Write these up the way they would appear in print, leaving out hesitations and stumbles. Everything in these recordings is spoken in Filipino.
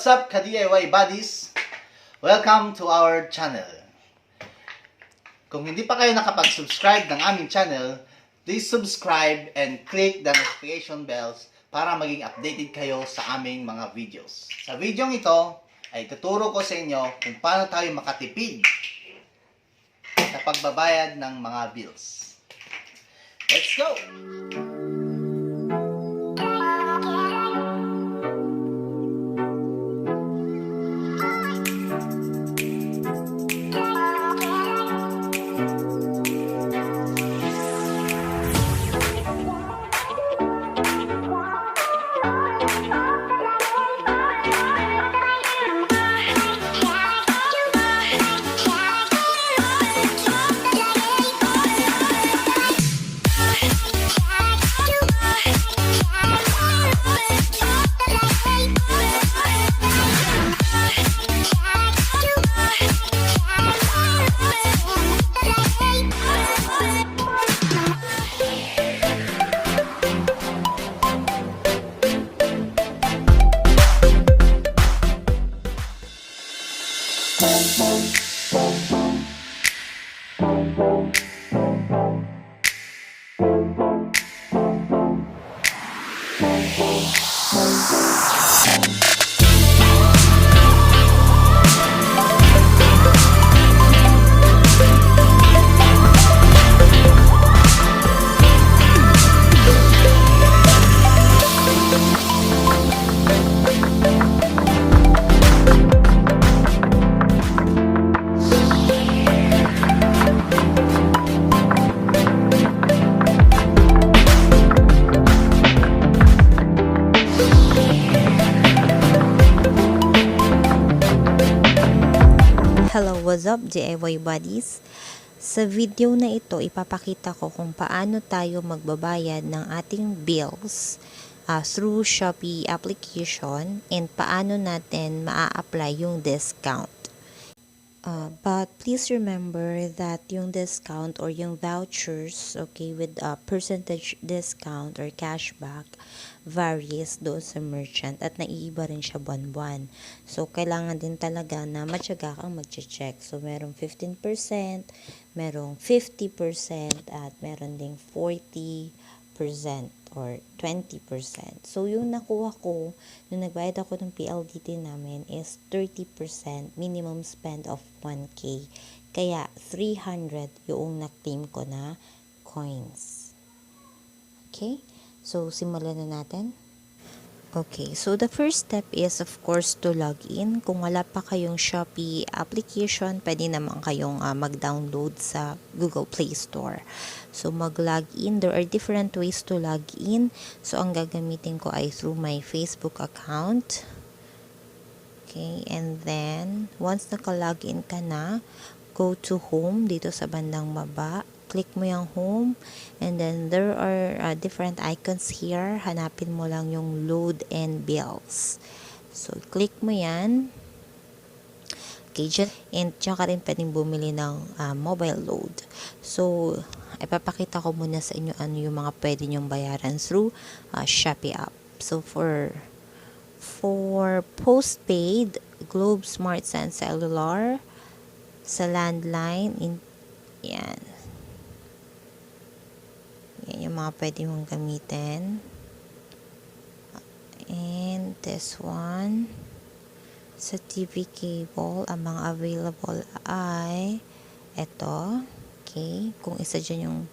What's up, ka-DIY buddies? Welcome to our channel. Kung hindi pa kayo nakapag-subscribe ng aming channel, please subscribe and click the notification bells para maging updated kayo sa aming mga videos. Sa video ito, ay tuturo ko sa inyo kung paano tayo makatipid sa pagbabayad ng mga bills. Let's go! Hello, what's up DIY buddies? Sa video na ito, ipapakita ko kung paano tayo magbabayad ng ating bills through Shopee application and paano natin maa-apply yung discount. But please remember that yung discount or yung vouchers, okay, with a percentage discount or cashback varies doon sa merchant at naiiba rin siya buwan-buwan. So, kailangan din talaga na matyaga kang mag-check. So, merong 15%, merong 50%, at meron ding 40% or 20%. So, yung nakuha ko, nung nagbayad ako ng PLDT namin is 30% minimum spend of 1K. Kaya, 300 yung na-claim ko na coins. Okay? So, simulan na natin. Okay, so the first step is of course to log in. Kung wala pa kayong Shopee application, pwede naman kayong mag-download sa Google Play Store. So mag-log in. There are different ways to log in. So ang gagamitin ko ay through my Facebook account. Okay, and then once naka-login ka na, go to home dito sa bandang baba. Click mo yung home, and then there are different icons here. Hanapin mo lang yung load and bills. So, click mo yan. Okay, and dyan ka rin pwedeng bumili ng mobile load. So, ipapakita ko muna sa inyo ano yung mga pwede nyong bayaran through Shopee app. So, for postpaid, Globe Smart Send Cellular, sa landline, yan. Yan yung mga pwede mong gamitin. And this one, sa TV cable, ang mga available ay ito. Okay, kung isa dyan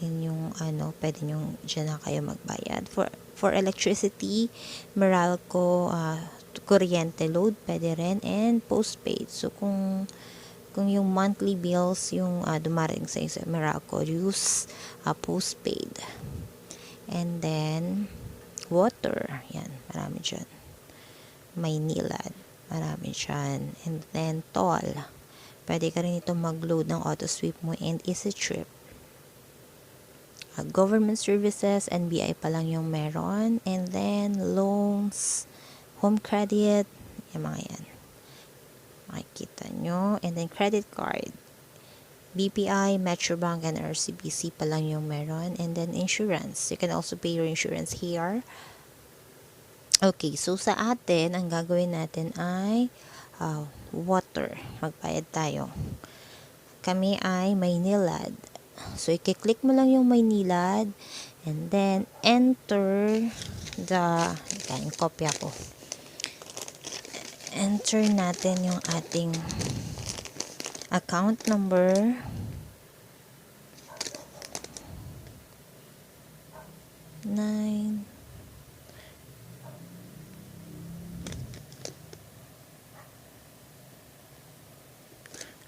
yung pwede nyo dyan na kayo magbayad. For electricity, Meralco, kuryente load, pwede rin, and postpaid. So, kung yung monthly bills yung dumaring sa Meralco, use postpaid. And then water, yan, marami dyan. Maynilad, marami dyan. And then toll, pwede ka rin ito mag-load ng auto sweep mo and easy trip. Government services, NBI pa lang yung meron. And then loans, home credit, yung mga yan. Makikita nyo. And then credit card, BPI, Metrobank, and RCBC pa lang yung meron. And then insurance, you can also pay your insurance here. Okay, so sa atin, ang gagawin natin ay water. Magbayad tayo. Kami ay Maynilad. So, i-click mo lang yung Maynilad and then enter kopya ko. Enter natin yung ating account number. Nine.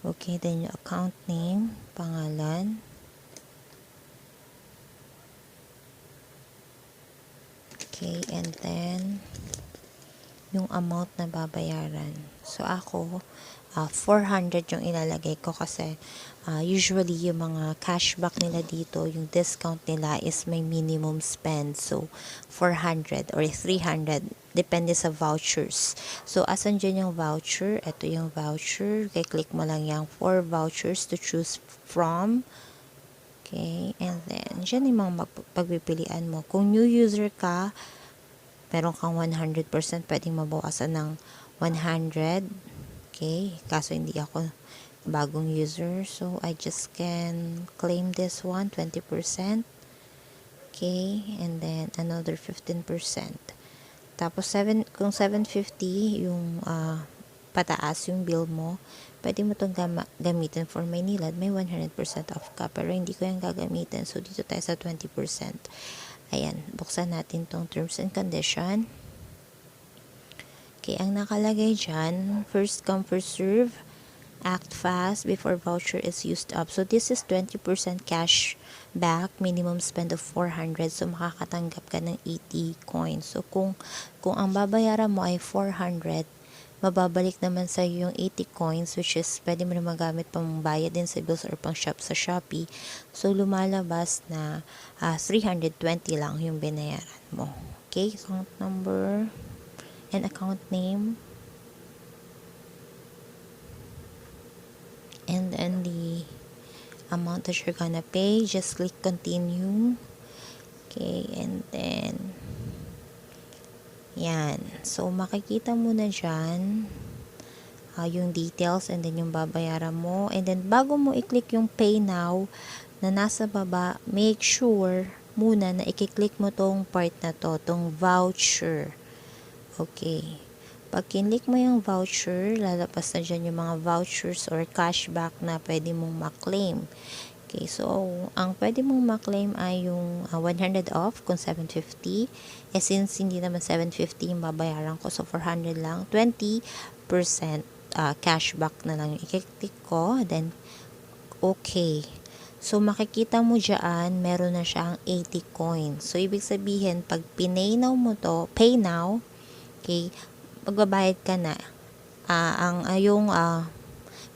Okay, then yung account name, pangalan. Okay, and then yung amount na babayaran. So, ako, 400 yung ilalagay ko kasi usually yung mga cashback nila dito, yung discount nila is may minimum spend. So, 400 or 300 depende sa vouchers. So, asan dyan yung voucher? Ito yung voucher. Okay, click mo lang yung 4 vouchers to choose from. Okay, and then, dyan yung mga pagpipilian mo. Kung new user ka, meron kang 100% pwedeng mabawasan ng 100. Okay, kaso hindi ako bagong user. So, I just can claim this one, 20%. Okay, and then another 15%. Tapos, kung 750 yung pataas yung bill mo, pwede mo itong gamitin for Maynilad. May 100% off ka, pero hindi ko yung gagamitin. So, dito tayo sa 20%. Ayan, buksan natin tong terms and condition. Okay, ang nakalagay dyan, first come, first serve, act fast before voucher is used up. So, this is 20% cash back, minimum spend of 400. So, makakatanggap ka ng 80 coins. So, kung ang babayaran mo ay 400, mababalik naman sa yung 80 coins, which is pwede mo na magamit pang bayad din sa bills or pang shop sa Shopee. So, lumalabas na 320 lang yung binayaran mo. Okay, account number and account name. And then the amount that you're gonna pay, just click continue. Okay, and then yan. So, makikita mo na dyan yung details and then yung babayaran mo. And then, bago mo i-click yung pay now na nasa baba, make sure muna na i-click mo tong part na to, tong voucher. Okay. Pag kinlik mo yung voucher, lalabas na dyan yung mga vouchers or cashback na pwede mong maklaim. Okay, so, ang pwede mong maklaim ay yung 100 off kung 750. Since hindi naman 750 yung babayaran ko, so 400 lang, 20% cashback na lang yung i-click ko. Then, okay. So, makikita mo dyan, meron na siyang 80 coins. So, ibig sabihin, pag pay now, okay, magbabayad ka na.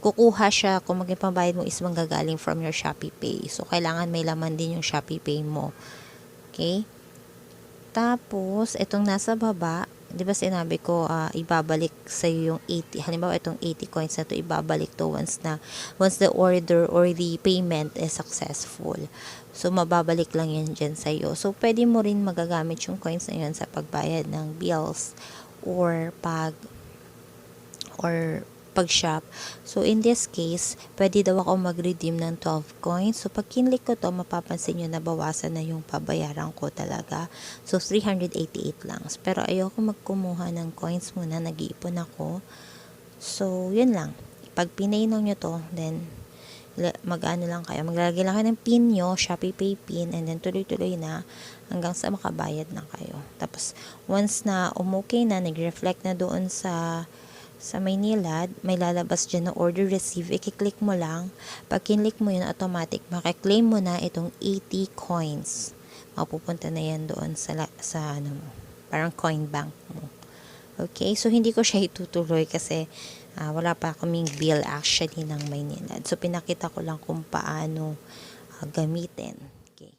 Kukuha siya kung maging pambayad mo is manggagaling from your Shopee Pay. So, kailangan may laman din yung Shopee Pay mo. Okay? Tapos, itong nasa baba, di ba sinabi ko, ibabalik sa yung 80. Halimbawa, itong 80 coins na to ibabalik to once the order or the payment is successful. So, mababalik lang yan dyan sa'yo. So, pwede mo rin magagamit yung coins na yun sa pagbayad ng bills or pag-shop. So, in this case, pwede daw ako mag-redeem ng 12 coins. So, pag kinlik ko to, mapapansin nyo na bawasan na yung pabayaran ko talaga. So, 388 lang. Pero ayoko magkumuha ng coins muna. Nag-iipon ako. So, yun lang. Pag pinainom nyo to, then, maglalagay lang kayo ng pin nyo, Shopee Pay pin, and then tuloy-tuloy na hanggang sa makabayad na kayo. Tapos, once na umokay na, nag-reflect na doon sa Maynilad, may lalabas dyan na order receive, i-click mo lang. Pag kinlik mo yun, automatic, makaklaim mo na itong 80 coins. Mapupunta na yan doon sa parang coin bank mo. Okay, so hindi ko siya itutuloy kasi wala pa kaming bill actually ng Maynilad. So, pinakita ko lang kung paano gamitin. Okay.